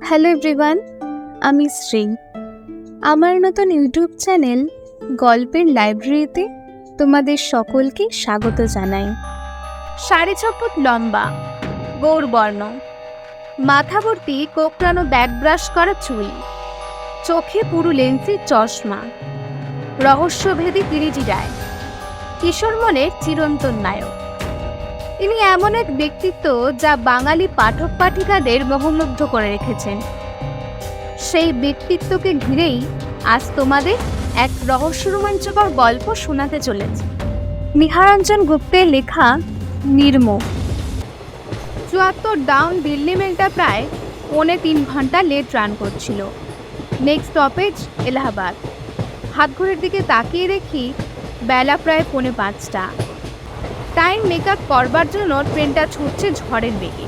Hello everyone, আমি শ্রী। আমার নতুন ইউটিউব চ্যানেল গল্পের লাইব্রেরিতে তোমাদের সকলকে স্বাগত জানাই। 6.5 ফুট লম্বা, গৌরবর্ণ, মাথা ভর্তি কোঁকড়ানো ব্যাক ব্রাশ করা চুল, চোখে পুরু লেন্সের চশমা, রহস্যভেদী কিরিটি রায়, কিশোর মনের চিরন্তন নায়ক। তিনি এমন এক ব্যক্তিত্ব যা বাঙালি পাঠক পাঠিকাদের মোহমুগ্ধ করে রেখেছেন। সেই ব্যক্তিত্বকে ঘিরেই আজ তোমাদের এক রহস্য রোমাঞ্চকর গল্প শোনাতে চলেছে। নিহারঞ্জন গুপ্তের লেখা নির্মোহ। 74 ডাউন দিল্লি মেলটা প্রায় 3.25 ঘন্টা লেট রান করছিল। Next stoppage Allahabad. হাতঘড়ির দিকে তাকিয়ে দেখি বেলা প্রায় 4:45। টাইম মেকআপ করবার জন্য ট্রেনটা ছুটছে ঝড়ের বেগে।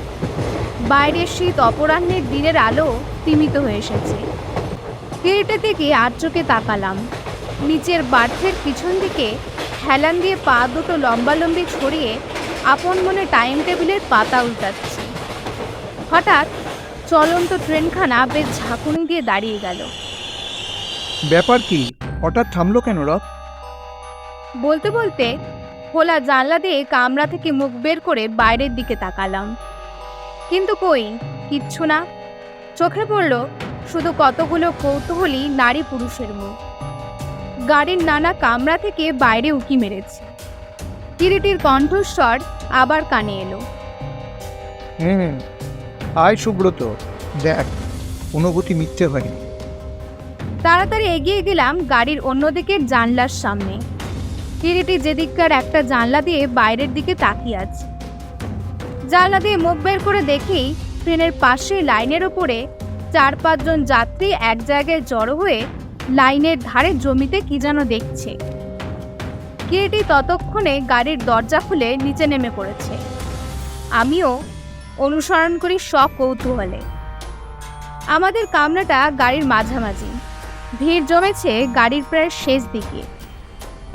বাইরের শীত অপরাহ্নের দিনের আলো স্তিমিত হয়ে এসেছে। গেটের দিকে আর চোখে তাকালাম। নিচের বার্থের পিছন দিকে হেলান দিয়ে পা দুটো লম্বালম্বি ছড়িয়ে আপন মনে টাইম টেবিলের পাতা উল্টাচ্ছি। হঠাৎ চলন্ত ট্রেনখানা বেশ ঝাঁকুনি দিয়ে দাঁড়িয়ে গেল। ব্যাপার কি? হঠাৎ থামলো কেন রথ? বলতে বলতে খোলা জানলা দিয়ে কামরা থেকে মুখ বের করে বাইরের দিকে তাকালাম, কিন্তু কই কিচ্ছু না। চোখে পড়ল শুধু কতগুলো কৌতূহলী নারী পুরুষের মুখ। গাড়ির নানা কামরা থেকে বাইরে উঁকি মেরেছে। কিরিটির কণ্ঠস্বর আবার কানে এলো। আয় সুব্রত, দেখ, অনুভূতি মিথ্যে হয়নি। তাড়াতাড়ি এগিয়ে গেলাম গাড়ির অন্যদিকের জানলার সামনে। কিরিটি যেদিককার একটা জানলা দিয়ে বাইরের দিকে তাকিয়ে আছে। জানলা দিয়ে মুখ বের করে দেখি ট্রেনের পাশে লাইনের ওপরে 4-5 জন যাত্রী এক জায়গায় জড়ো হয়ে লাইনের ধারে জমিতে কি যেন দেখছে। কিরিটি ততক্ষণে গাড়ির দরজা খুলে নিচে নেমে পড়েছে। আমিও অনুসরণ করি সকৌতূহলে। আমাদের কামরাটা গাড়ির মাঝামাঝি। ভিড় জমেছে গাড়ির প্রায় শেষ দিকে।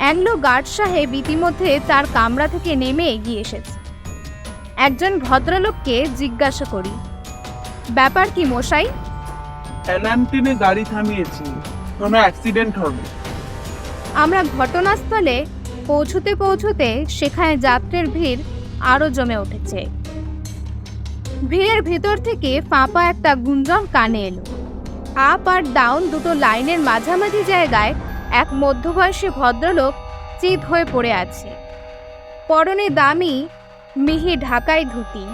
অ্যাংলো গার্ড সাহেব ইতিমধ্যে তার কামরা থেকে নেমে এগিয়ে এসেছে। একজন ভদ্রলোককে জিজ্ঞাসা করি, ব্যাপার কি মশাই? অ্যালান্টিনে গাড়ি থামিয়েছি, কোনো অ্যাক্সিডেন্ট হবে। আমরা ঘটনাস্থলে পৌঁছতে পৌঁছতে সেখানে যাত্রীর ভিড় আরও জমে উঠেছে। ভিড়ের ভিতর থেকে ফাঁপা একটা গুঞ্জন কানে এলো। আপ আর ডাউন দুটো লাইনের মাঝামাঝি জায়গায় এক মধ্যবয়সী ভদ্রলোক চিত হয়ে পড়ে আছে। পরনে দামি মিহি ঢাকাই ধুতি,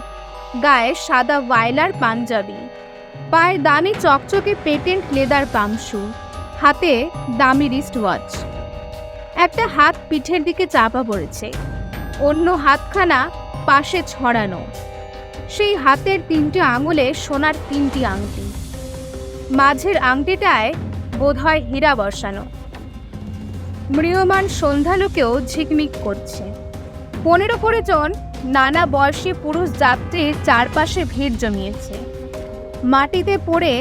গায়ে সাদা ওয়াইলার পাঞ্জাবি, পায়ে দামি চকচকে পেটেন্ট লেদার পামশু, হাতে দামি রিস্ট ওয়াচ। একটা হাত পিঠের দিকে চাপা পড়েছে, অন্য হাতখানা পাশে ছড়ানো। সেই হাতের 3টে আঙুলে সোনার 3টি আংটি। মাঝের আংটিটায় বোধহয় হীরা বসানো। ম্রিয়মান সন্ধ্যালোকেও ঝিকমিক করছে। 15-20 জন নানা বয়সী পুরুষ যাত্রীর চারপাশে ভিড় জমিয়েছে। মাটিতে পড়ে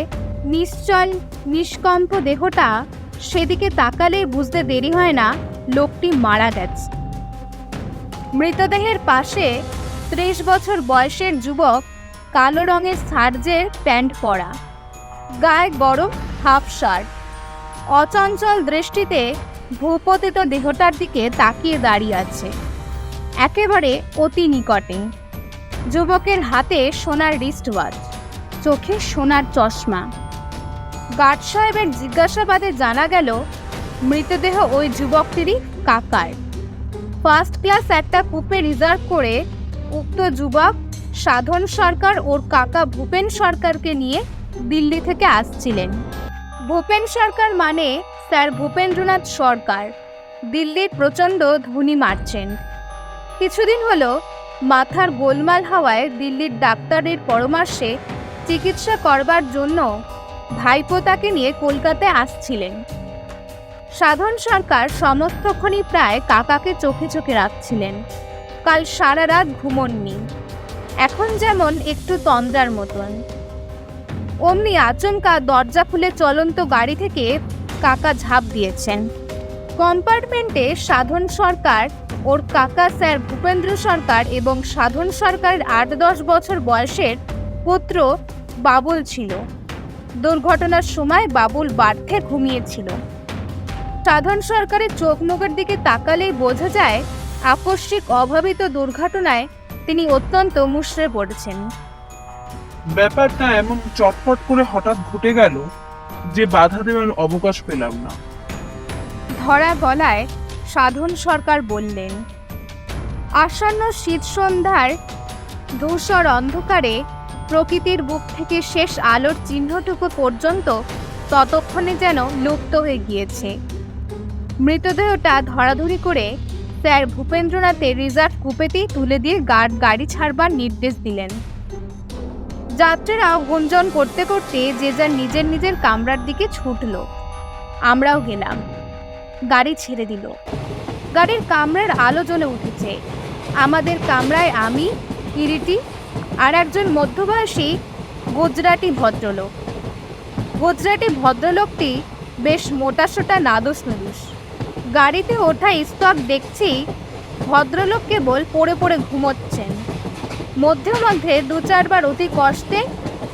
নিশ্চল নিষ্কম্প দেহটা সেদিকে তাকালে বুঝতে দেরি হয় না লোকটি মারা গেছে। মৃতদেহের পাশে 30 বছর বয়সের যুবক, কালো রঙের সার্জের প্যান্ট পরা, গায়ে গরম হাফ শার্ট, অচঞ্চল দৃষ্টিতে ভূপতিত দেহটার দিকে তাকিয়ে দাঁড়িয়ে আছে, একেবারে অতি নিকটে। যুবকের হাতে সোনার রিস্ট ওয়াচ, চোখে সোনার চশমা। গার্ড সাহেবের জিজ্ঞাসাবাদে জানা গেল মৃতদেহ ওই যুবকটিরই কাকার। ফার্স্ট ক্লাস একটা কুপে রিজার্ভ করে উক্ত যুবক সাধন সরকার ওর কাকা ভূপেন সরকারকে নিয়ে দিল্লি থেকে আসছিলেন। ভূপেন সরকার মানে স্যার ভূপেন্দ্রনাথ সরকার, দিল্লির প্রচণ্ড ধনী মার্চেন্ট। কিছুদিন হলো মাথার গোলমাল হওয়ায় দিল্লির ডাক্তারের পরামর্শে চিকিৎসা করবার জন্য ভাইপো তাকে নিয়ে কলকাতায় আসছিলেন। সাধন সরকার সমস্তক্ষণই প্রায় কাকাকে চোখে চোখে রাখছিলেন। কাল সারা রাত ঘুমননি, এখন যেমন একটু তন্দ্রার মতন। অমনি আচমকা দরজা খুলে চলন্ত গাড়ি থেকে কাকা ঝাঁপ দিয়েছেন। কম্পার্টমেন্টে সাধন সরকার, ওর কাকা স্যার ভূপেন্দ্র সরকার এবং সাধন সরকারের 8-10 বছর বয়সের পুত্র বাবুল ছিল। দুর্ঘটনার সময় বাবুল বার্থে ঘুমিয়েছিল। সাধন সরকারের চোখ মুখের দিকে তাকালেই বোঝা যায় আকস্মিক অভাবিত দুর্ঘটনায় তিনি অত্যন্ত মুষড়ে পড়েছেন। ব্যাপারটা এমন চটপট করে হঠাৎ ঘটে গেল যে বাধা দেওয়ার অবকাশ পেলাম না। ধরা গলায় সাধন সরকার বললেন, আসন্ন শীত সন্ধ্যার ধূসর অন্ধকারে প্রকৃতির বুক থেকে শেষ আলোর চিহ্নটুকু পর্যন্ত ততক্ষণে যেন লুপ্ত হয়ে গিয়েছে। মৃতদেহটা ধরাধরি করে স্যার ভূপেন্দ্রনাথের রিজার্ভ কুপেতেই তুলে দিয়ে গাড়ি ছাড়বার নির্দেশ দিলেন। যাত্রীরা গুঞ্জন করতে করতে যে যার নিজের নিজের কামরার দিকে ছুটল। আমরাও গেলাম। গাড়ি ছেড়ে দিল। গাড়ির কামরার আলো জ্বলে উঠেছে। আমাদের কামরায় আমি, কিরিটি আর একজন মধ্যবয়সী গুজরাটি ভদ্রলোক। গুজরাটি ভদ্রলোকটি বেশ মোটাসোটা নাদুস নুদুস। গাড়িতে ওঠা স্তক দেখছি ভদ্রলোক কেবল পড়ে পড়ে ঘুমোচ্ছেন। মধ্যে মধ্যে দু চারবার অতি কষ্টে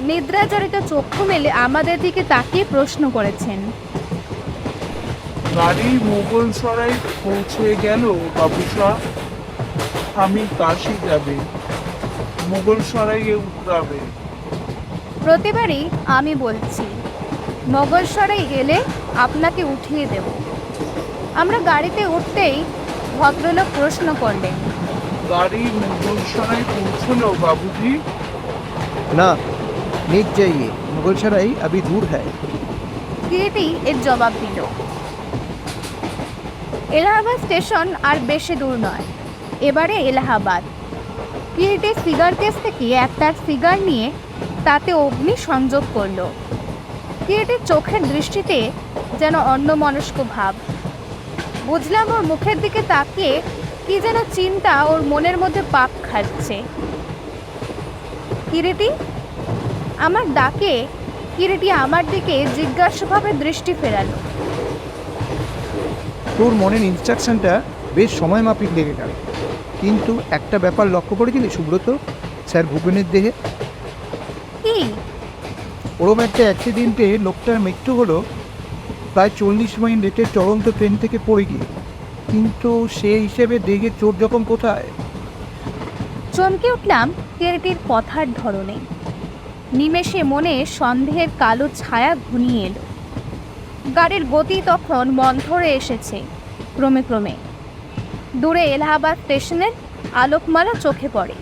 নিদ্রাজড়িত চক্ষু মেলে আমাদের দিকে তাকিয়ে প্রশ্ন করেছেন। গাড়ি মোগলসরাই পৌঁছে গেল বাবুসা, আমি কাশি যাবে, মোগলসরাইয়ে উতরাবে। প্রতিবারই আমি বলছি, মোগলসরাই গেলে আপনাকে উঠিয়ে দেব। আমরা গাড়িতে উঠতেই ভদ্রলোক প্রশ্ন করলেন, গাড়ি মোগলসরাই পৌঁছলো বাবুজি? না, नहीं चाहिए, मुगल सराय अभी दूर है। কিরিটি এর জবাব দিল, এলাহাবাদ স্টেশন আর বেশি দূর নয়, এবারে এলাহাবাদ। কিরিটি সিগার কেস থেকে একটা সিগার নিয়ে তাতে অগ্নি সংযোগ করলো। কিরিটির চোখের দৃষ্টিতে যেন অন্যমনস্ক ভাব। বুঝলাম ওর মুখের দিকে তাকিয়ে কি যেন চিন্তা ওর মনের মধ্যে পাক খাচ্ছে। কিরিটি, আমার ডাকে কিরিটি আমার দিকে জিজ্ঞাসাভাবে দৃষ্টি ফেরালো। তোর মনের ইনস্ট্রাকশনটা বেশ সময় মাফিক লেগে গেল, কিন্তু একটা ব্যাপার লক্ষ্য করেছিলি সুব্রত, স্যার ভূপেনের দেহে কি? ওরম একটা অ্যাক্সিডেন্টে লোকটার মৃত্যু হলো প্রায় 40 মাইল রেটের চলন্ত ট্রেন থেকে পড়ে গিয়ে, কিন্তু সে হিসেবে দেহে চোট জখম কোথায়? চমকে উঠলাম কিরিটির কথার ধরনে। নিমেষে মনে সন্দেহের কালো ছায়া ঘনিয়ে এলো। গাড়ির গতি তখন মন্থরে এসেছে ক্রমে ক্রমে। দূরে এলাহাবাদ স্টেশনের আলোকমালা চোখে পড়ে।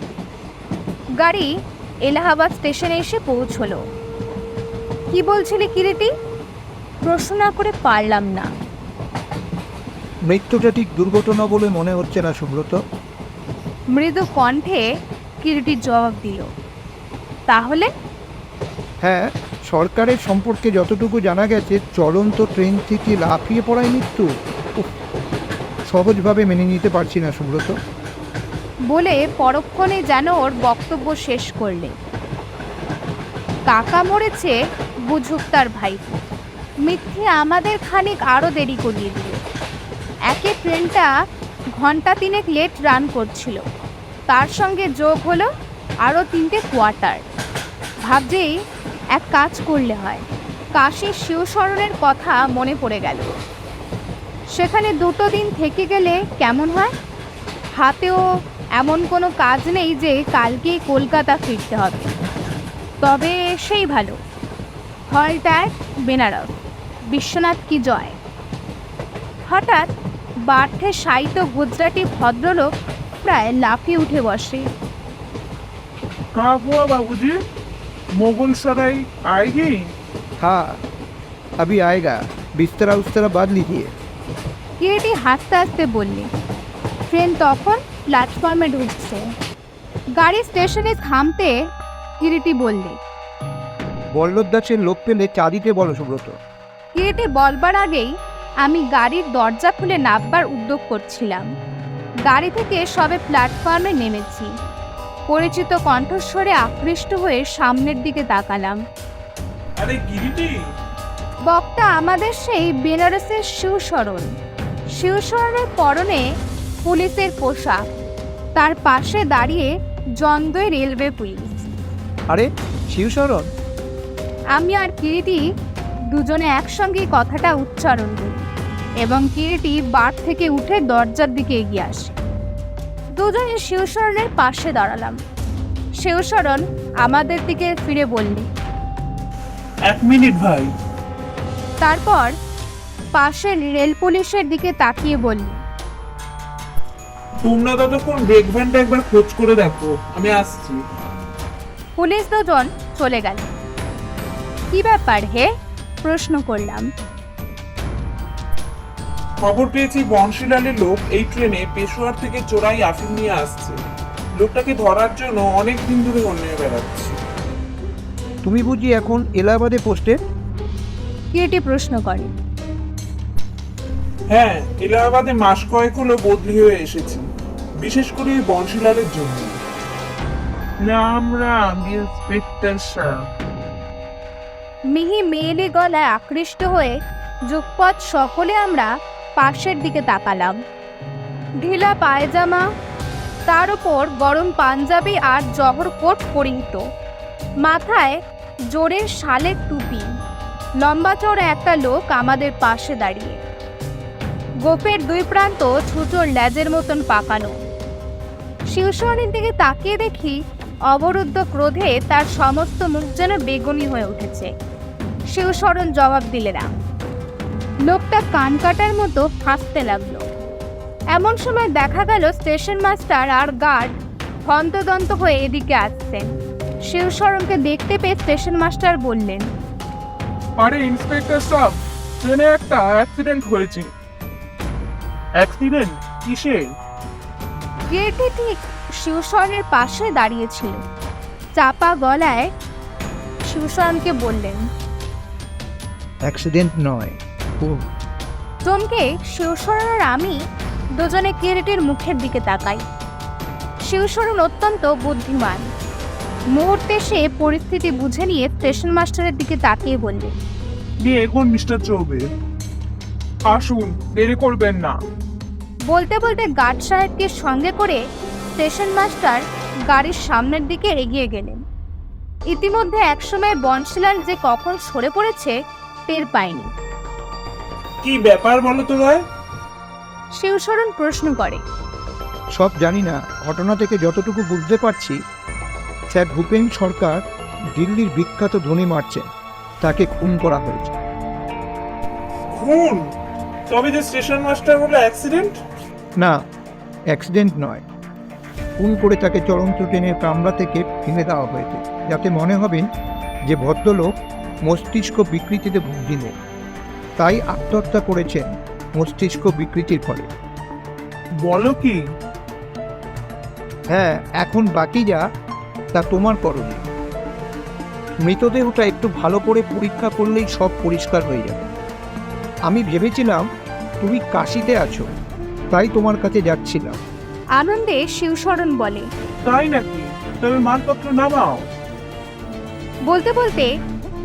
গাড়ি এলাহাবাদ স্টেশনে এসে পৌঁছলো। কি বলছিলি কিরিটি? প্রশ্ন না করে পারলাম না। মৃত্যুটা ঠিক দুর্ঘটনা বলে মনে হচ্ছে না সুব্রত। মৃদু কণ্ঠে কিরিটি জবাব দিল, তাহলে? হ্যাঁ, সরকারের সম্পর্কে যতটুকু জানা গেছে, চলন্ত ট্রেন থেকে লাফিয়ে পড়ায় মৃত্যু। উফ, সহজভাবে মেনে নিতে পারছি না সুব্রত। বলে পরক্ষণে যেন ওর বক্তব্য শেষ করলে। কাকা মরেছে বুঝুক তার ভাই, মিথ্যে আমাদের খানিক আরও দেরি করিয়ে দিল। একে ট্রেনটা ঘন্টা 3 লেট রান করছিল, তার সঙ্গে যোগ হলো আরও 3টে কোয়ার্টার। ভাবছেই এক কাজ করলে হয়। কাশীর শিবশরণের কথা মনে পড়ে গেল। সেখানে 2 দিন থেকে গেলে কেমন হয়? হাতেও এমন কোনো কাজ নেই যে কালকেই কলকাতা ফিরতে হবে, তবে সেই ভালো। হলটার বেনারস, বিশ্বনাথ কি জয়। হঠাৎ বার্থে শায়িত গুজরাটি ভদ্রলোক প্রায় লাফিয়ে উঠে বসে। कहाँ हुआ बाबूजी? मोगलसराय आएगी? हाँ, अभी आएगा, बिस्तरा उस्तरा बांध लीजिए। কিরিটি হাসতে হাসতে বললে। ট্রেন তখন প্ল্যাটফর্মে ঢুকছে। গাড়ি স্টেশনে থামতে কিরিটি বললে, বল্লভ দাসের লোক পেলে চা দিতে বলো সুব্রত। কিরিটি বলবার আগেই আমি গাড়ির দরজা খুলে নামবার উদ্যোগ করছিলাম। গাড়ি থেকে সবে প্ল্যাটফর্মে নেমেছি। পরিচিত কণ্ঠস্বরে আকৃষ্ট হয়ে সামনের দিকে তাকালাম। अरे गिरिटी, বক্তা আমাদের সেই বেনারসের শিবশরণ। শিবশরণের পরনে পুলিশের পোশাক, তার পাশে দাঁড়িয়ে জন্দই রেলওয়ে পুলিশ। আরে শিবশরণ, আমি আর কিরিটি দুজনে একসঙ্গে কথাটা উচ্চারণ করি এবং কিরিটি বার থেকে উঠে দরজার দিকে এগিয়ে আসে। দুজনে শিবশরণের পাশে দাঁড়ালাম। শিবশরণ আমাদের দিকে ফিরে বললে, 1 মিনিট ভাই। তারপর পাশের রেল পুলিশের দিকে তাকিয়ে বললে, তোমরা ততক্ষণ ব্রেক ভ্যানটা একবার খোঁজ করে দেখো, আমি আসছি। পুলিশ দুজন চলে গেল। কি ব্যাপার হে? প্রশ্ন করলাম। খবর পেয়েছি বনশিলালের লোক এই ট্রেনে পেশোয়ার থেকে চোরাই আফিম নিয়ে আসছে। লোকটাকে ধরার জন্য অনেক দিন ধরে নিয়ে বেড়াচ্ছি। তুমি বুঝি এখন এলাহাবাদে পোস্টে? কিরিটি প্রশ্ন করে। হ্যাঁ, এলাহাবাদে মাস কয়েক হলো বদলি হয়ে এসেছি, বিশেষ করে এই বনশিলালের জন্য। রাম রাম ইন্সপেক্টর সাহেব। মিহি মেয়েলি গলায় আকৃষ্ট হয়ে যুগপৎ সকলে আমরা পাশের দিকে তাকালাম। ঢিলা পায়জামা, তার উপর গরম পাঞ্জাবি আর জহর কোট পরিহিত, মাথায় জোরে শালের টুপি, লম্বা চওড়া একটা লোক আমাদের পাশে দাঁড়িয়ে। গোপের দুই প্রান্ত ছুটোর লেজের মতন পাকানো। শিবশরণের দিকে তাকিয়ে দেখি অবরুদ্ধ ক্রোধে তার সমস্ত মুখ যেন বেগুনি হয়ে উঠেছে। শিবশরণ জবাব দিলে না। লোকটা কান কাটার মতো হাসতে লাগলো। এমন সময় দেখা গেল স্টেশন মাস্টার আর গার্ড হন্তদন্ত হয়ে এদিকে আসছেন। শিবশরণকে দেখতে পেয়ে স্টেশন মাস্টার বললেন, আরে ইন্সপেক্টর সাহেব, ট্রেনে একটা অ্যাক্সিডেন্ট হয়েছে। অ্যাক্সিডেন্ট কিসে? গেটে ঠিক শিবশরণের পাশে দাঁড়িয়েছিল। চাপা গলায় শিবশরণকে বললেন, অ্যাক্সিডেন্ট নয়, খুন। চমকে শিবশরণ আর আমি দুজনে কিরিটির মুখের দিকে তাকাই। শিবশরণ অত্যন্ত বুদ্ধিমান। মুহূর্তে সে পরিস্থিতি বুঝে নিয়ে স্টেশন মাস্টারের দিকে তাকিয়ে বললে, এখন মিস্টার চৌবে আসুন, দেরি করবেন না। বলতে বলতে গার্ড সাহেবকে সঙ্গে করে স্টেশন মাস্টার গাড়ির সামনের দিকে এগিয়ে গেলেন। ইতিমধ্যে একসময় বনশিলাল যে কখন সরে পড়েছে টের পায়নি। কি ব্যাপার বলো তো ভাই? শিবশরণ প্রশ্ন করে। সব জানি না, ঘটনা থেকে যতটুকু বুঝতে পারছি, স্যার ভূপেন সরকার দিল্লির বিখ্যাত ধনী মারছেন, তাকে খুন করা হয়েছে। খুন? তবে যে স্টেশন মাস্টার হলো অ্যাক্সিডেন্ট? না, অ্যাক্সিডেন্ট নয়, খুন করে তাকে চলন্ত ট্রেনের কামরা থেকে ফেলে দেওয়া হয়েছে, যাতে মনে হবে যে ভদ্রলোক মস্তিষ্ক বিকৃতিতে ভুগছিলেন, তাই আত্মহত্যা করেছেন মস্তিষ্ক বিকৃতির ফলে। বলো কি? হ্যাঁ, এখন বাকি যা তা তোমার করণীয়। মৃতদেহটা একটু ভালো করে পরীক্ষা করলেই সব পরিষ্কার হয়ে যাবে। আমি ভেবেছিলাম তুমি কাশিতে আছো, তাই তোমার কাছে যাচ্ছিলাম। আনন্দে শিবশরণ বলে, তাই নাকি? তবে মালপত্র নামাও। বলতে বলতে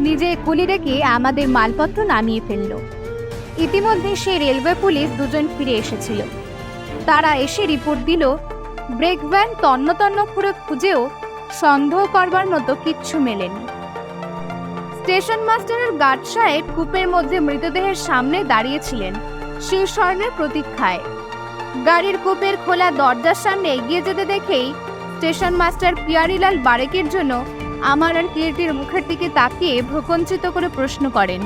নিজে কুলি রেখে আমাদের মালপত্র নামিয়ে ফেলল। ইতিমধ্যে সে রেলওয়ে পুলিশ দুজন ফিরে এসেছিল। তারা এসে রিপোর্ট দিল, ব্রেক ভ্যান তন্ন তন্ন করে খুঁজেও সন্দেহ করবার মতো কিচ্ছু মেলেনি। স্টেশন মাস্টারের গার্ড সাহেব কূপের মধ্যে মৃতদেহের সামনে দাঁড়িয়েছিলেন শিবশরণের প্রতীক্ষায়। গাড়ির কূপের খোলা দরজার সামনে এগিয়ে যেতে দেখেই স্টেশন মাস্টার পিয়ারিলাল বারেকের জন্য আমার আর কিরিটির মুখের দিকে তাকিয়ে ভ্রুকুঞ্চিত করে প্রশ্ন করেন,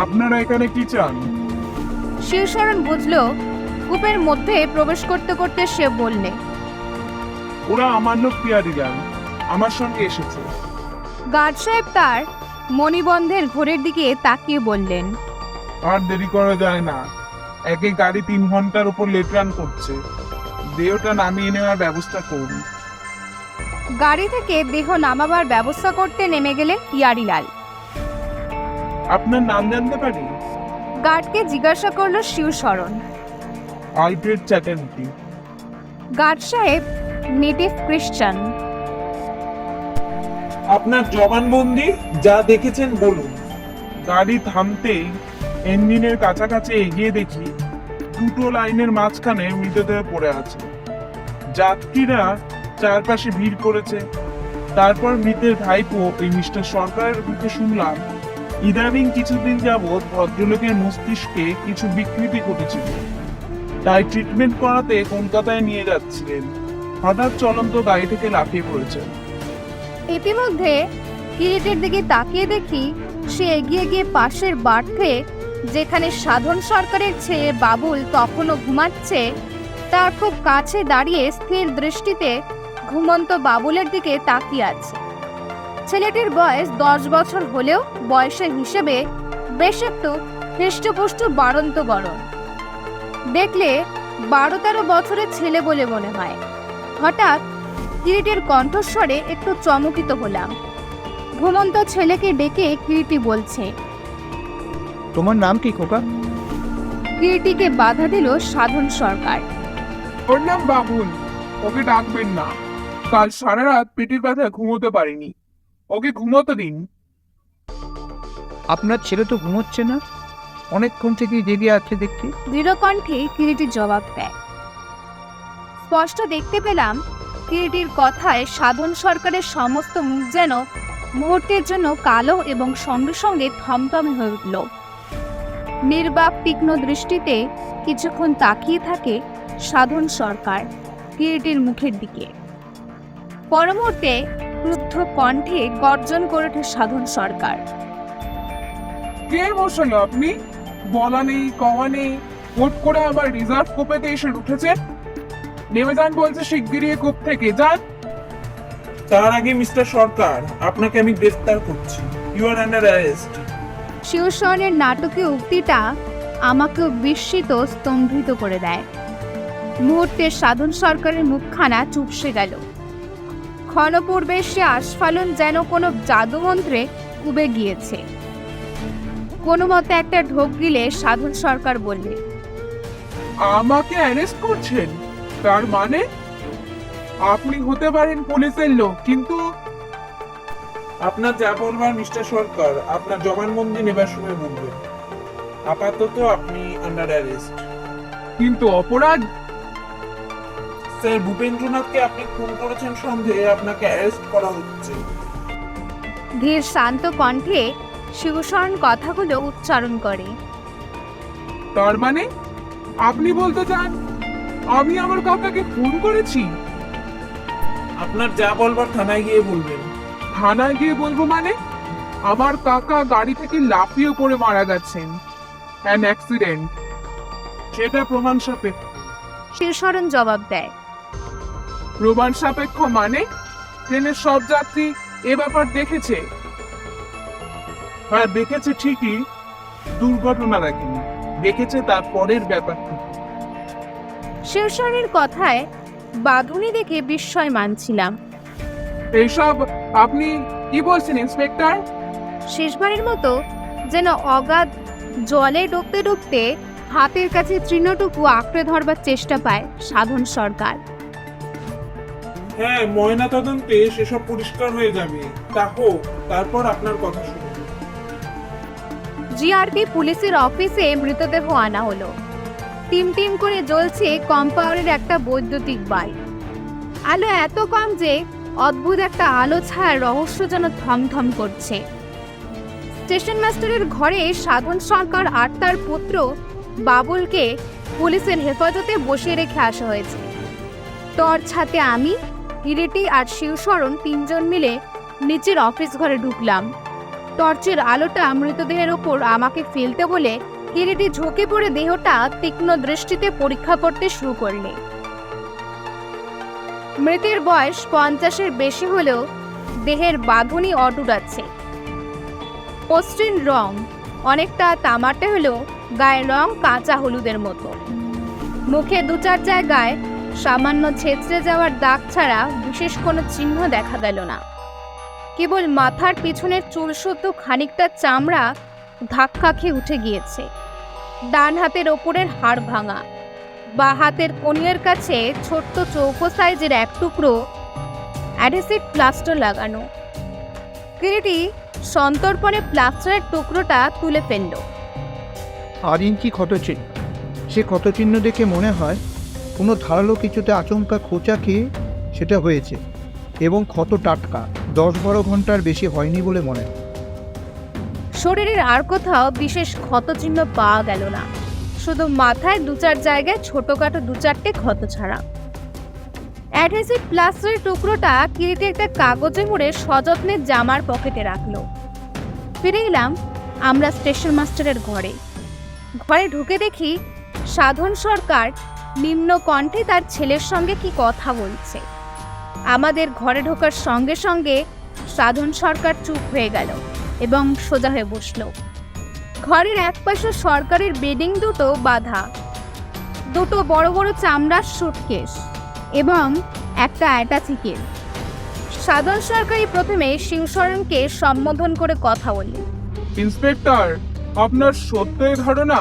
আপনারা এখানে কি চান? শিবশরণ বুঝলো কূপের মধ্যে প্রবেশ করতে করতে সে বললে, ওরা আমার লোক পিয়ারিলাল, আমার সঙ্গে এসেছে। গার্ড সাহেব তার মণিবন্ধের ঘোরের দিকে তাকিয়ে বললেন, আর দেরি করা যায় না, একে গাড়ি 3 ঘন্টার উপর লেট রান করছে। দেহটা নামিয়ে নেওয়ার ব্যবস্থা করুন। গাড়ি থেকে দেহ নামাবার ব্যবস্থা করতে নেমে গেলেন পিয়ারিলাল। আপনার নাম জানতে পারি? গার্ডকে জিজ্ঞাসা করলো শিবশরণ। আলফ্রেড চ্যাটার্জি। গার্ড সাহেব নেটিভ খ্রিস্টান। আপনার জবানবন্দি যা দেখেছেন বলুন। গাড়ি থামতেই ইঞ্জিনের কাছাকাছি এগিয়ে দেখি দুটো লাইনের মাঝখানে মৃতদেহ পড়ে আছে। যাত্রীরা চারপাশে ভিড় করেছে। তারপর মৃতের ভাইপো এই মিস্টার সরকারের মুখে শুনলাম ইদানিং কিছুদিন যাবৎ ভদ্রলোকের মস্তিষ্কে কিছু বিকৃতি ঘটেছিল, তাই ট্রিটমেন্ট করাতে কলকাতায় নিয়ে যাচ্ছিলেন। হঠাৎ চলন্ত গাড়ি থেকে লাফিয়ে পড়েছেন। ইতিমধ্যে কিরিটের দিকে তাকিয়ে দেখি সে এগিয়ে গিয়ে পাশের বার্থে, যেখানে সাধন সরকারের ছেলে বাবুল তখনও ঘুমাচ্ছে, তার খুব কাছে দাঁড়িয়ে স্থির দৃষ্টিতে ঘুমন্ত বাবুলের দিকে তাকিয়ে আছে। ছেলেটির বয়স 10 বছর হলেও বয়সের হিসেবে বেশ একটু হৃষ্টপুষ্ট বাড়ন্ত বরণ। দেখলে 12-13 বছরের ছেলে বলে মনে হয়। হঠাৎ কিরিটের কণ্ঠস্বরে একটু চমকিত হলাম। ঘুমন্ত ছেলেকে ডেকে কিরিটি বলছে। তোমার নাম কি খোকা? কিরিটিকে বাধা দিল সাধন সরকার। ওর নাম বাবুল, ওকে ডাকবেন না। কাল সারা রাত পেটের ব্যথায় ঘুমোতে পারিনি, ওকে ঘুমোতে দিন। আপনার ছেলে তো ঘুমোচ্ছে না, অনেকক্ষণ থেকেই জেগে আছে দেখছি। দৃঢ়কণ্ঠে কিরিটি জবাব দেয়। স্পষ্ট দেখতে পেলাম কিরিটির কথায় সাধন সরকারের সমস্ত মুখ যেন মুহূর্তের জন্য কালো এবং সঙ্গে সঙ্গে থমথমে হয়ে উঠল। নির্বাক তীক্ষ্ণ দৃষ্টিতে কিছুক্ষণ তাকিয়ে থাকে সাধন সরকার কিরিটির মুখের দিকে। পরমুহূর্তে ক্রুদ্ধ কণ্ঠে গর্জন করে ওঠে সাধন সরকার। কে মশাই আপনি? বলা নেই কওয়া নেই, কোট করে আবার রিজার্ভ কোপেতে এসে উঠেছেন। নেমে যান বলছে শিগগিরই কোপ থেকে যান। তার আগে মিস্টার সরকার, আপনাকে আমি গ্রেফতার করছি। You are under arrest. শিবশরণের নাটকীয় উক্তিটা আমাকেও বিস্মিত স্তম্ভিত করে দেয়। মুহূর্তে সাধন সরকারের মুখখানা চুপসে গেল। ক্ষণপূর্বে সে আস্ফালন যেন কোনো জাদুমন্ত্রে উবে গিয়েছে। কোনো মতে একটা ঢোক গিলে সাধন সরকার বললে, আমাকে অ্যারেস্ট করছেন? তার মানে আপনি হতে পারেন পুলিশের লোক, কিন্তু আপনার যা বলবার মিস্টার সরকার আপনার জবানবন্দি নেবার সময় বলবেন। আপাতত আপনি আন্ডার অ্যারেস্ট। কিন্তু অপরাধ? স্যার ভূপেন্দ্রনাথকে আপনি খুন করেছেন সন্দেহে আপনাকে অ্যারেস্ট করা হচ্ছে। ধীর শান্ত কণ্ঠে শিবশরণ কথাগুলো উচ্চারণ করে। তার মানে আপনি বলতে চান আমি আমার কাকাকে খুন করেছি? আপনার যা বলবার থানায় গিয়ে বলবেন। থানায় গিয়ে বলবো মানে? আমার কাকা গাড়ি থেকে লাফিয়ে পড়ে মারা গেছেন, অ্যান অ্যাক্সিডেন্ট, সেটা প্রমাণ সাপেক্ষ। শিবশরণ জবাব দেয়। প্রমাণ সাপেক্ষ মানে? ট্রেনের সব যাত্রী এ ব্যাপার দেখেছে। হ্যাঁ দেখেছে ঠিকই, দুর্ঘটনা দেখেনি, দেখেছে তার পরের ব্যাপারটা। শিবশরণের কথায় বাঁধুনি দেখে বিস্ময় মানছিলাম। এইসব আপনি কি বলছেন ইন্সপেক্টর? শেষবারের মতো যেন অগাধ জলে ডুবতে ডুবতে হাতের কাছে তৃণটুকু আঁকড়ে ধরবার চেষ্টা পায় সাধন সরকার। হ্যাঁ, ময়না তদন্তে সেসব পরিষ্কার হয়ে যাবে, তা হোক, তারপর আপনার কথা শুনুন। জিআরপি পুলিশের অফিসে মৃতদেহ আনা হলো। টিম টিম করে জ্বলছে কম্পাউন্ডের একটা বৈদ্যুতিক বাল্ব। আলো এত কম যে অদ্ভুত একটা আলো ছায়ার রহস্য যেন থমথম করছে। স্টেশন মাস্টারের ঘরে সাধন সরকার আর তার পুত্র বাবুলকে পুলিশের হেফাজতে বসিয়ে রেখে আসা হয়েছে। টর্চ হাতে আমি, কিরিটি আর শিবশরণ 3 জন মিলে নিচের অফিস ঘরে ঢুকলাম। টর্চের আলোটা মৃতদেহের ওপর আমাকে ফেলতে বলে কিরিটি ঝুঁকে পড়ে দেহটা তীক্ষ্ণ দৃষ্টিতে পরীক্ষা করতে শুরু করলে। মৃতের বয়স 50-এর বেশি হলেও দেহের বাঁধুনি অটুট আছে। মসৃণ রং, অনেকটা তামাটে হলেও গায়ের রং কাঁচা হলুদের মতো। মুখে 2-4 জায়গায় সামান্য ছেঁচড়ে যাওয়ার দাগ ছাড়া বিশেষ কোনো চিহ্ন দেখা গেল না। কেবল মাথার পিছনের চুল শুদ্ধ খানিকটা চামড়া ধাক্কা খেয়ে উঠে গিয়েছে। ডান হাতের ওপরের হাড় ভাঙা, বা হাতের কনুইয়ের কাছে ছোট্ট চৌকো সাইজের এক টুকরো অ্যাডহেসিভ প্লাস্টার লাগানো। কিরিটি সন্তর্পণে প্লাস্টারের টুকরোটা তুলে ফেলল। 8 ইঞ্চি ক্ষতচিহ্ন। সে ক্ষতচিহ্ন দেখে মনে হয় কোনো ধারালো কিছুতে আচমকা খোঁচা খেয়ে সেটা হয়েছে, এবং ক্ষত টাটকা, 10-12 ঘন্টার বেশি হয়নি বলে মনে হয়। শরীরের আর কোথাও বিশেষ ক্ষতচিহ্ন পাওয়া গেল না, শুধু মাথায় 2-4 জায়গায় ছোটখাটো 2-4টে ক্ষত ছাড়া। অ্যাডহেসিভ প্লাস্টারের টুকরোটা কিরিটি একটা কাগজে মুড়ে সযত্নে জামার পকেটে রাখলো। ফিরে এলাম আমরা স্টেশন মাস্টারের ঘরে। ঘরে ঢুকে দেখি সাধন সরকার নিম্ন কণ্ঠে তার ছেলের সঙ্গে কি কথা বলছে। আমাদের ঘরে ঢোকার সঙ্গে সঙ্গে সাধন সরকার চুপ হয়ে গেল এবং সোজা হয়ে বসল। ঘরের একপাশে সরকারের বেডিং দুটো বাঁধা, দুটো বড় বড় চামড়ার সুটকেস এবং একটা অ্যাটাচি কেস। সাধন সরকারই প্রথমে শিবশরণকে সম্বোধন করে কথা বললেন। ইন্সপেক্টর, আপনার সত্যই ধারণা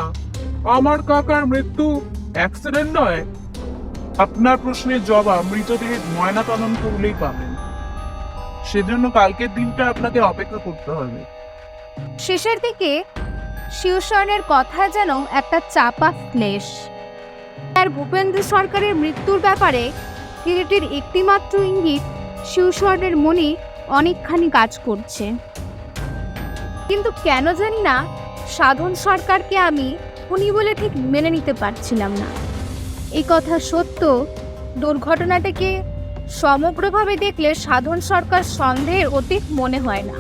আমার কাকার মৃত্যু অ্যাক্সিডেন্ট নয়? আপনার প্রশ্নের জবাব মৃতদেহের ময়না তদন্ত হলেই পাবেন। সেজন্য কালকের দিনটা আপনাকে অপেক্ষা করতে হবে। শেষের দিকে শিবশরণের কথা যেন একটা চাপা ক্লেশ। আর ভূপেন্দ্র সরকারের মৃত্যুর ব্যাপারে কিরিটির একটিমাত্র ইঙ্গিত শিবশরণের মনে অনেকখানি কাজ করছে। কিন্তু কেন জানি না সাধন সরকারকে আমি উনি বলে ঠিক মেনে নিতে পারছিলাম না। এই কথা সত্য, দুর্ঘটনাটাকে সমগ্রভাবে দেখলে সাধন সরকার সন্দেহের অতীত মনে হয় না।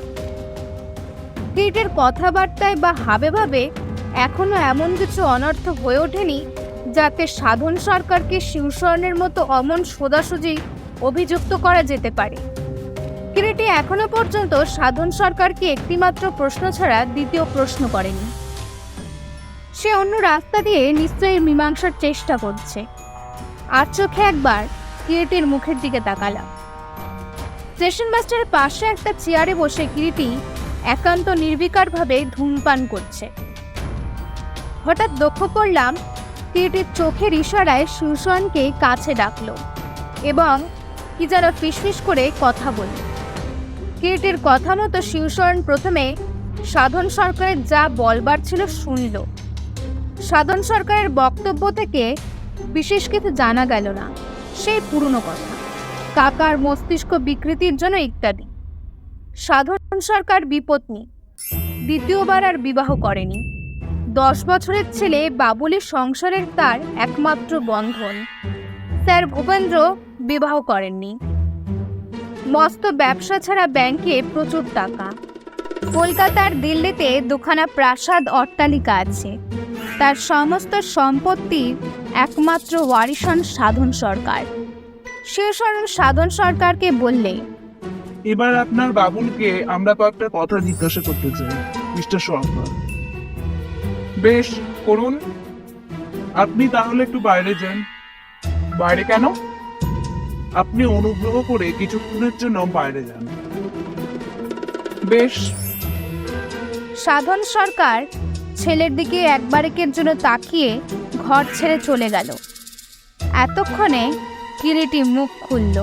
কিরিটের কথাবার্তায় বা হাবেভাবে এখনো এমন কিছু অনর্থ হয়ে ওঠেনি যাতে সাধন সরকারকে শিবশরণের মতো অমন সোজাসুজি অভিযুক্ত করা যেতে পারে। কিরিটি এখনো পর্যন্ত সাধন সরকারকে একটিমাত্র প্রশ্ন ছাড়া দ্বিতীয় প্রশ্ন করেনি। সে অন্য রাস্তা দিয়ে নিশ্চয়ই মীমাংসার চেষ্টা করছে। আর চোখে একবার কিরিটির মুখের দিকে তাকালাম। স্টেশন মাস্টারের পাশে একটা চেয়ারে বসে কিরিটি একান্ত নির্বিকারভাবে ধূমপান করছে। হঠাৎ লক্ষ্য করলাম কিরিটির চোখের ইশারায় শিবশরণকে কাছে ডাকলো এবং কি যেন ফিসফিস করে কথা বলল। কিরিটির কথা মতো শিবশরণ প্রথমে সাধন সরকারের যা বলবার ছিল শুনল। সাধন সরকারের বক্তব্য থেকে বিশেষ কিছু জানা গেল না, সেই পুরনো কথা, কাকার মস্তিষ্ক বিকৃতির জন্য ইত্যাদি। সাধন সরকার বিপত্নী, দ্বিতীয়বার আর বিবাহ করেনি। 10 বছরের ছেলে বাবুলি সংসারের তার একমাত্র বন্ধন। স্যার ভূপেন্দ্র বিবাহ করেননি। মস্ত ব্যবসা ছাড়া ব্যাংকে প্রচুর টাকা। কলকাতার দিল্লিতে দুখানা প্রাসাদ অট্টালিকা আছে। তার সমস্ত সম্পত্তির একমাত্র ওয়ারিশান সাধন সরকার। শিবশরণ সাধন সরকারকে বললে, এবার আপনার বাবুলকে আমরা কয়েকটা কথা জিজ্ঞাসা করতে চাই, মিস্টার সরকার। বেশ, করুন। আপনি তাহলে একটু বাইরে যান। বাইরে কেন? আপনি অনুগ্রহ করে কিছুক্ষণের জন্য বাইরে যান। বেশ। সাধন সরকার ছেলের দিকে একবারেকের জন্য তাকিয়ে ঘর ছেড়ে চলে গেল। এতক্ষণে কিরিটি মুখ খুলল,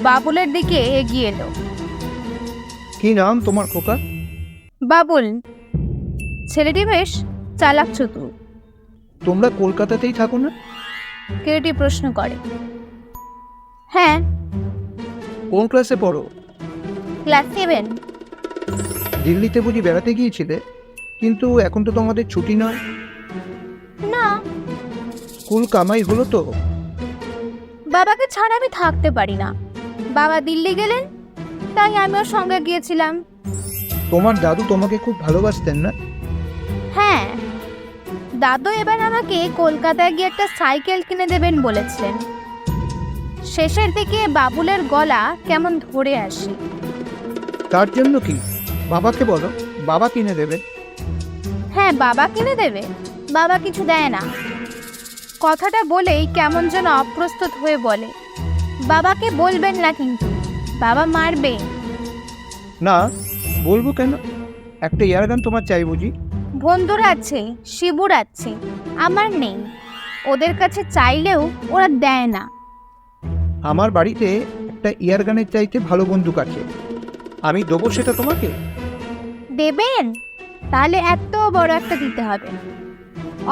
বাবুলের দিকে এগিয়ে এলো। কি নাম তোমার খোকা? বাবুল। ছেলেটি বেশ চালাক চতুর। তোমরা কলকাতাতেই থাকো না? কিরিটি প্রশ্ন করে। হ্যাঁ। কোন ক্লাসে পড়ো? ক্লাস 7। দিল্লিতে বুঝি বেড়াতে গিয়েছিলে? কিন্তু এখন তো তোমাদের ছুটি নয়। না, স্কুল কামাই হলো তো? বাবাকে ছাড়া আমি থাকতে পারি না। বাবা দিল্লি গেলেন, তাই আমিও সঙ্গে গিয়েছিলাম। তোমার দাদু তোমাকে খুব ভালোবাসতেন না? হ্যাঁ, দাদু এবার আমাকে কলকাতায় গিয়ে একটা সাইকেল কিনে দেবেন বলেছিলেন। শেষের দিকে বাবুলের গলা কেমন ধরে আসে। তার জন্য কি? বাবাকে বলো, বাবা কিনে দেবে। হ্যাঁ, বাবা কিনে দেবে। বাবা কিছু দেয় না। কথাটা বলেই কেমন যেন অপ্রস্তুত হয়ে বলে, বাবাকে বলবেন না কিন্তু, বাবা মারবে। না, বলবো কেন? একটা এয়ারগান তোমার চাই বুঝি? বন্ধুর আছে, শিবুর আছে, আমার নেই। ওদের কাছে চাইলেও ওরা দেয় না। আমার বাড়িতে একটা এয়ারগানের চাইতে ভালো বন্দুক আছে, আমি দেবো সেটা তোমাকে। দেবেন? তাহলে এত বড় একটা দিতে হবে।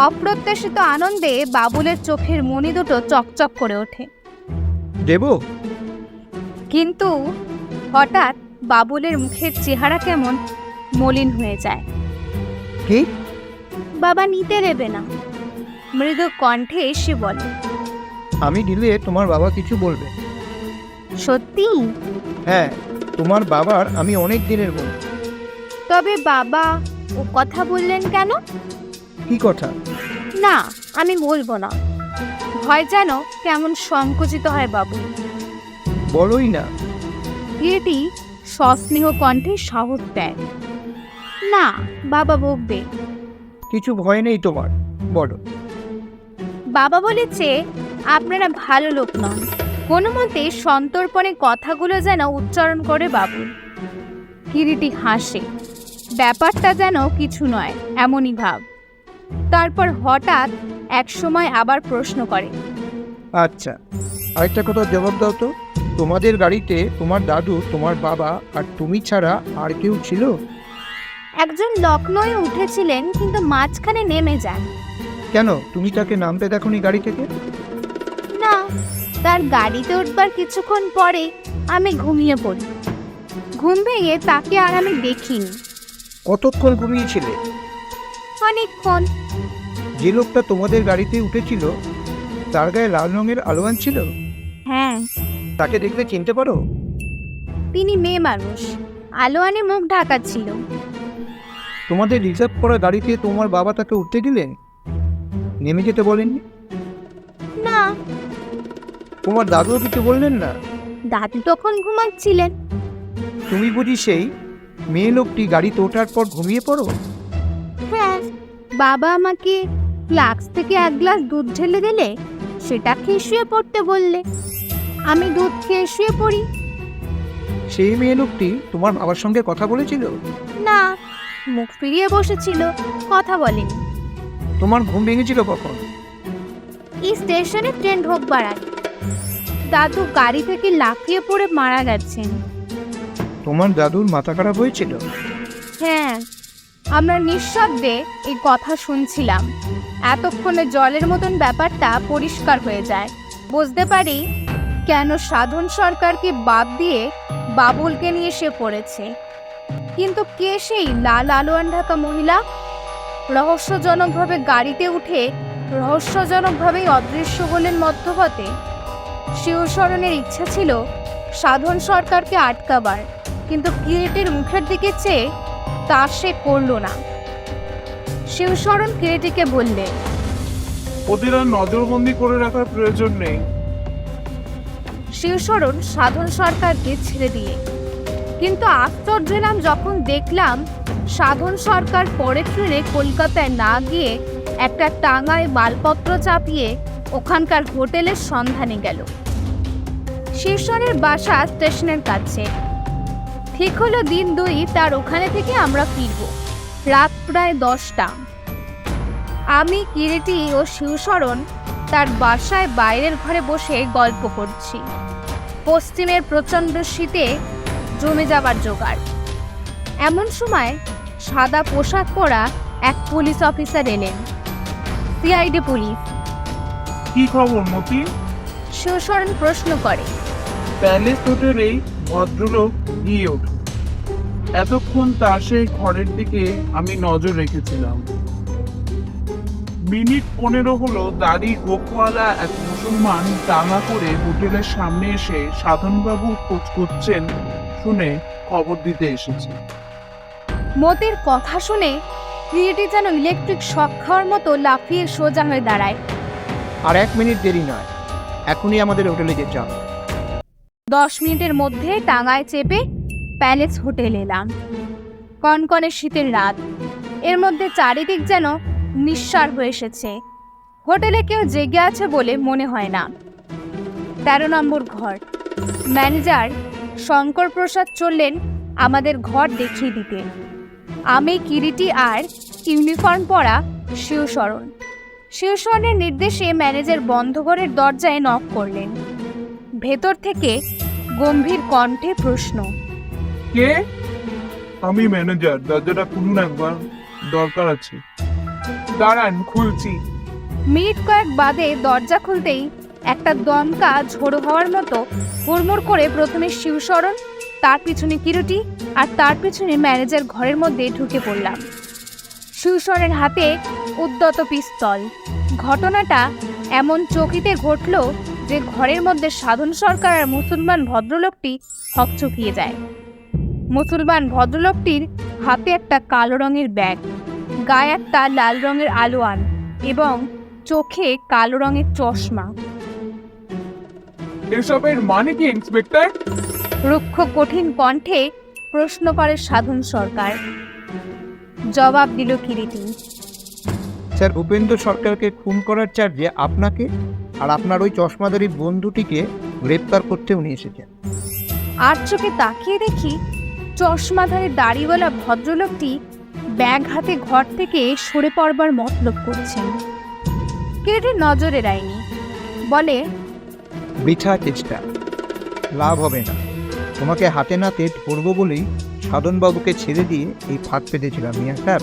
অপ্রত্যাশিত আনন্দে বাবুলের চোখের মণি দুটো চকচক করে ওঠে। দেবো? কিন্তু হঠাৎ বাবুলের মুখের চেহারা কেমন মলিন হয়ে যায়। কি? বাবা নিতে দেবে না, মৃদু কণ্ঠে সে বলে। আমি দিলে তোমার বাবা কিছু বলবে? সত্যি? হ্যাঁ, তোমার বাবার আমি অনেক দিনের বন্ধু। তবে বাবা ও কথা বললেন কেন? কি কথা? না, আমি বলবো না। ভয় যেন কেমন সংকুচিত হয় বাবু। বলোই না। কিরিটি সস্নেহ কণ্ঠে সাহস দেয়। না, বাবা বকবে। কিছু ভয় নেই তোমার, বলো। বাবা বলেছে আপনারা ভালো লোক নন। কোনো মতে সন্তর্পণে কথাগুলো যেন উচ্চারণ করে বাবু। কিরিটি হাসে। ব্যাপারটা যেন কিছু নয় এমনই ভাব। তারপর হঠাৎ এক সময় আবার প্রশ্ন করে। আচ্ছা, আরেকটা কথা জবাব দাও তো। তোমাদের গাড়িতে তোমার দাদু, তোমার বাবা আর তুমি ছাড়া আর কেউ ছিল? একজন লখনৌয়ে উঠেছিলেন, কিন্তু মাঝখানে নেমে যান। কেন, তুমি তাকে নামতে দেখোনি গাড়ি থেকে? না, তার গাড়িতে উঠবার কিছুক্ষণ পরে আমি ঘুমিয়ে পড়ি। ঘুম ভেঙে তাকে আর আমি দেখিনি। কতক্ষণ ঘুমিয়েছিলে? অনেকক্ষণ। যে লোকটা তোমাদের গাড়িতে উঠেছিল তার গায়ে লাল রঙের আলোয়ান ছিল? হ্যাঁ। তাকে দেখলে চিনতে পারো? তিনি মেয়ে মানুষ, আলোয়ানে মুখ ঢাকা ছিল। তোমাদের রিজার্ভ করা গাড়িতে তোমার বাবা তাকে উঠতে দিলেন? নেমে যেতে বলেননি? না। তোমার দাদুও কিছু বললেন না? দাদু তখন ঘুমাচ্ছিলেন। তুমি বুঝি সেই মেয়ে লোকটি গাড়িতে ওঠার পর ঘুমিয়ে পড়ো? হ্যাঁ, বাবা আমাকে ফ্লাক্স থেকে এক গ্লাস দুধ ঢেলে দিলে সেটা খেয়ে শুয়ে পড়তে বললে। আমি দুধ খেয়ে শুয়ে পড়ি। সেই মেয়ে লোকটি তোমার বাবার সঙ্গে কথা বলেছিল? না, মুখ ফিরিয়ে বসেছিল, কথা বলেনি। তোমার ঘুম ভেঙেছিল কখন? এই স্টেশনে ট্রেন ঢোকবার আগে। দাদু গাড়ি থেকে লাফিয়ে পড়ে মারা গেছেন। তোমার দাদুর মাথা খারাপ হয়েছিল? হ্যাঁ, আমরা নিঃশব্দে এই কথা শুনছিলাম। এতক্ষণে জলের মতন ব্যাপারটা পরিষ্কার হয়ে যায়। বুঝতে পারি কেন সাধন সরকারকে বাদ দিয়ে বাবুলকে নিয়ে এসে পড়েছে। কিন্তু কে সেই লাল আলোয়ান ঢাকা মহিলা? রহস্যজনকভাবে গাড়িতে উঠে রহস্যজনকভাবেই অদৃশ্য হলেন মধ্যপথে। শিবশরণের ইচ্ছা ছিল সাধন সরকারকে আটকাবার, কিন্তু কিরিটির মুখের দিকে চেয়ে তা সে করল না। শিবশরণ কিরিটিকে বললে, ওদের আর নজরবন্দি করে রাখার প্রয়োজন নেই। শিবশরণ সাধন সরকারকে ছেড়ে দিয়ে। কিন্তু আশ্চর্য হলাম যখন দেখলাম সাধন সরকার পরের ট্রেনে কলকাতায় না গিয়ে একটা টাঙায় মালপত্র চাপিয়ে ওখানকার হোটেলের সন্ধানে গেল। শিবশরণের বাসা স্টেশনের কাছে। ঠিক হলো দিন 2 তার ওখানে থেকে আমরা ফিরব। রাত প্রায় 10টা। আমি, কিরিটি ও শিবশরণ তার বাসায় বাইরের ঘরে বসে গল্প করছি। পশ্চিমের প্রচণ্ড শীতে জমে যাবার জোগাড়। এমন সময় সাদা পোশাক পরা এক পুলিশ অফিসার এলেন। CID police. কি খবর মতি? শিবশরণ প্রশ্ন করে। প্যালেস হোটেলেই ভদ্রলোক গিয়ে ওঠে। এতক্ষণ তার সেই ঘরের দিকে আমি নজর রেখেছিলাম। মিনিট 15 হলো দাড়ি গোকওয়ালা এক মুসলমান টাঙা করে হোটেলের সামনে এসে সাধনবাবু খোঁজ করছেন শুনে খবর দিতে এসেছে। মতির কথা শুনে কিরিটি যেন ইলেকট্রিক শক খাওয়ার মতো লাফিয়ে সোজা হয়ে দাঁড়ায়। আর 1 মিনিট দেরি নয়, এখনই আমাদের হোটেলে যেতে হবে। 10 মিনিটের মধ্যে টাঙায় চেপে প্যালেস হোটেল এলাম। কনকনে শীতের রাত, এর মধ্যে চারিদিক যেন নিঃসার হয়ে এসেছে। হোটেলে কেউ জেগে আছে বলে মনে হয় না। 13 নম্বর ঘর। ম্যানেজার শঙ্কর প্রসাদ চললেন আমাদের ঘর দেখিয়ে দিতে। আমি, কিরিটি আর ইউনিফর্ম পরা শিবশরণ। শিবশরণের নির্দেশে ম্যানেজার বন্ধ ঘরের দরজায় নক করলেন। ভেতর থেকে গম্ভীর কণ্ঠে প্রশ্ন, কে? আমি ম্যানেজার, দরজাটা খুলুন একবার, দরকার আছে। দাঁড়ান, খুলছি। মিনিট কয়েক বাদে দরজা খুলতেই একটা দমকা ঝোড়ো হওয়ার মতো হুড়মুড় করে প্রথমে শিবশরণ, তার পিছনে কিরুটি আর তার পিছনে ম্যানেজার ঘরের মধ্যে ঢুকে পড়লাম। শিবশরণের হাতে উদ্যত পিস্তল। ঘটনাটা এমন চকিতে ঘটল যে ঘরের মধ্যে সাধন সরকার আর মুসলমান ভদ্রলোকটি হকচকিয়ে যায়। মুসলমান ভদ্রলোকটির হাতে একটা কালো রঙের ব্যাগ, গায়ে একটা লাল রঙের আলোয়ান এবং চোখে কালো রঙের চশমা। এসবের মানে কি ইন্সপেক্টর? রুক্ষ কঠিন কণ্ঠে প্রশ্ন করে সাধন সরকার। জবাব দিল কিরিটি। স্যার, ভূপেন্দ্র সরকারকে খুন করার চার্জে আপনাকে আর আপনার ওই চশমাধারী বন্ধুটিকে গ্রেপ্তার করতে উনি এসেছেন। আর চোখে তাকিয়ে দেখি চশমাধারী দাড়িওয়ালা ভদ্রলোকটি ব্যাগ হাতে ঘর থেকে সরে পড়বার মতলব করছেন। কিরিটির নজরে এড়ায়নি, বলে, বৃথা চেষ্টা, লাভ হবে না। তোমাকে হাতে নাতে ধরবো বলেই সাধনবাবুকে ছেড়ে দিয়ে এই ফাঁদ পেতেছিলাম মিয়া স্যার।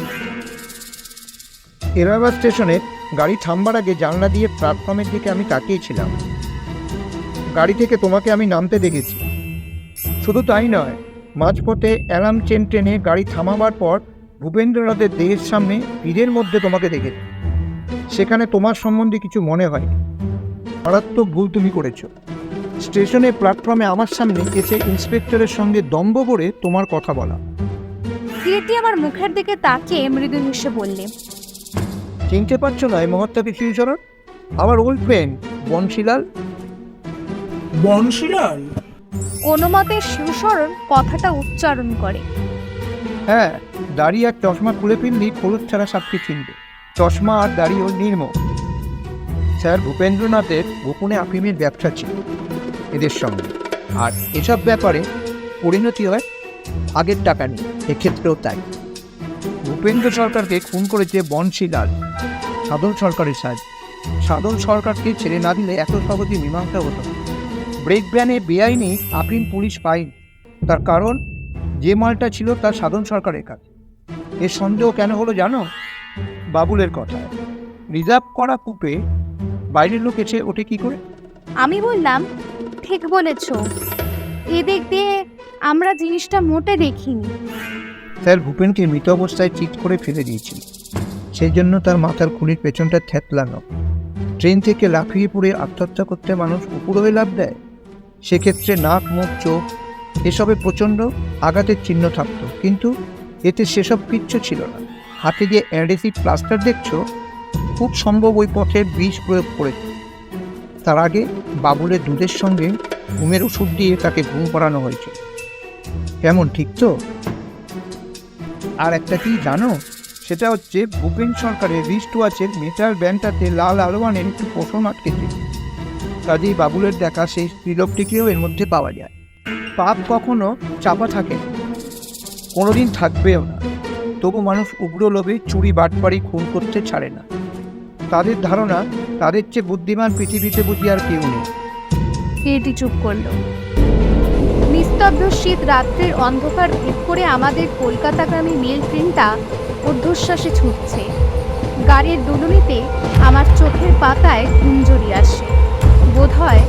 এলাহাবাদ স্টেশনে গাড়ি থামবার আগে জানলা দিয়ে প্ল্যাটফর্মের দিকে আমি তাকিয়েছিলাম। গাড়ি থেকে তোমাকে আমি নামতে দেখেছি। শুধু তাই নয়, মাঝপথে অ্যালার্ম চেন ট্রেনে গাড়ি থামাবার পর ভূপেন্দ্রনাথের দেহের সামনে ভিড়ের মধ্যে তোমাকে দেখেছি। সেখানে তোমার সম্বন্ধে কিছু মনে হয়। মারাত্মক ভুল তুমি করেছ। স্টেশনে প্ল্যাটফর্মে আমার সামনে এসে ইন্সপেক্টরের সঙ্গে দম্ভ করে তোমার কথা বলা। কিরিটি আমার মুখের দিকে তাকিয়ে মৃদু হেসে বললে, চিনতে পারছো না এই মহাত্মা শিবশরণ? আমার ওল্ড ফ্রেন্ড বনশীলাল। বনশীলাল? অনুমতে শিবশরণ কথাটা উচ্চারণ করে। হ্যাঁ, দাড়ি আর চশমা খুলে ফেললেই খোলস ছাড়া সাপকে চিনবে। চশমা আর দাড়িও নির্মম। স্যার, ভূপেন্দ্রনাথের গোপনে আফিমের ব্যবসা ছিল এদের সঙ্গে, আর এসব ব্যাপারে পরিণতি হয় আগের টাকা নিয়ে। এক্ষেত্রেও তাই। ভূপেন্দ্র সরকারকে খুন করেছে বনশীলাল সাধন সরকারের সাহায্যে। সাধন সরকারকে ছেড়ে না দিলে এত সহজে মীমাংসা হতো। ব্রেক ভ্যানে বেআইনি আফিম পুলিশ পায়নি, তার কারণ যে মালটা ছিল তার সাধন সরকারের কাছে। এর সন্দেহ কেন হলো জানো? বাবুলের কথায় রিজার্ভ করা কূপে বাইরের লোক এসে ওঠে কি করে? আমি বললাম, ঠিক বলেছ, এদিক দিয়ে আমরা জিনিসটা মোটে দেখিনি। স্যার, ভূপেনকে মৃত অবস্থায় চিৎ করে ফেলে দিয়েছিল। সেই জন্য তার মাথার খুলির পেছনটা থ্যাতলানো। ট্রেন থেকে লাফিয়ে পড়ে আত্মহত্যা করতে মানুষ উপর হয়ে লাভ দেয়। সেক্ষেত্রে নাক, মুখ, চোখ এসবে প্রচণ্ড আঘাতের চিহ্ন থাকতো, কিন্তু এতে সেসব কিচ্ছু ছিল না। হাতে যে অ্যাডহেসিভ প্লাস্টার দেখছো, খুব সম্ভব ওই পথে বিষ প্রয়োগ করেছে। তার আগে বাবুলের দুধের সঙ্গে ঘুমের ওষুধ দিয়ে তাকে ঘুম পড়ানো হয়েছে। কেমন, ঠিক তো? আর একটা কি জানো? সেটা হচ্ছে ভূপেন সরকারের রিস্ট ওয়াচের মেটাল ব্যান্ডটাতে লাল আলোয়ানের একটু পোষণ আটকেছে। কাজেই বাবুলের দেখা সেই স্ত্রীলোকটিকেও এর মধ্যে পাওয়া যায়। পাপ কখনো চাপা থাকে না, কোনোদিন থাকবেও না। তবু মানুষ উগ্র লোভে চুরি, বাটপাড়ি, খুন করতে ছাড়ে না। তাদের ধারণা তাদের চেয়ে বুদ্ধিমান পৃথিবীতে বুঝি আর কেউ নেই। কিরিটি চুপ করল। নিস্তব্ধ শীত রাত্রের অন্ধকার ভেদ করে আমাদের কলকাতাগামী মেল ট্রেনটা ঊর্ধ্বশ্বাসে ছুটছে। গাড়ির দুলুনিতে আমার চোখের পাতায় ঘুম জড়িয়ে আসে। বোধহয়